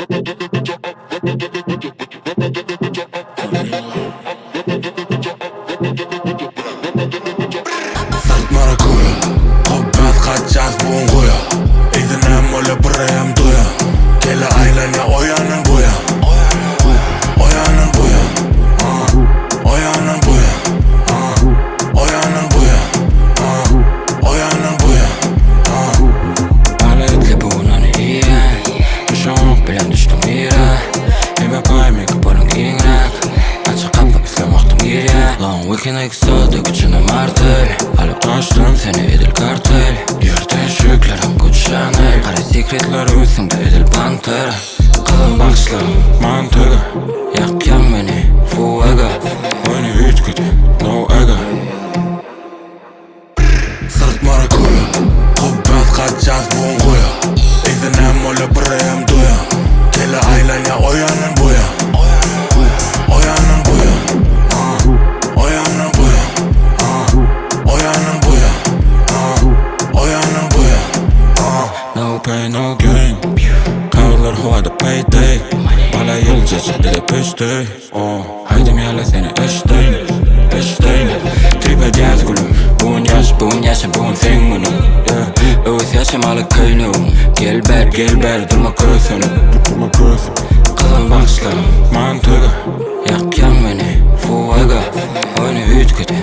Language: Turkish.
Salt maracuja, hoppas kaçacağız buğun koya. İzinem öyle burayam duya. Gele aylanya oyanın buya. Oyanın buya. Oyanın buya. Oyanın buya. Oyanın buya. Aletli buğunanı iyiyen Düşün bilen düştüm yere Eve koymayı kapalım keyinrek Açık kapı bizle vaktim geriye Lan Wikileaks sadı güçüne martel Alıp taştım seni edil kartel Yerden şüklerim güçlenir Kara sekretler üstünde edil panter Kızıl bakışlarım mantığı Yakyan beni fuega Oyunu hiç kötü no ega Salt maracuja, hoppas kaçacağız buğun koya. İzinem öyle burayam duya. Gele aylanya oyanın buya. Oyanın buya. Oyanın buya. Oyanın buya. Oyanın buya. No pain no gain Kağıtlar havada payday Bala yılcacı dile peştey Haydim yala seni eşteyn Trip ediyaz gülüm Buğun yaşa buğun sen bunu Öğüs yaşamalı köynüm Gel ber durma kösünü Kızıl bakışlarım mantığı Yakyan beni fuega Oyunu hiç kötü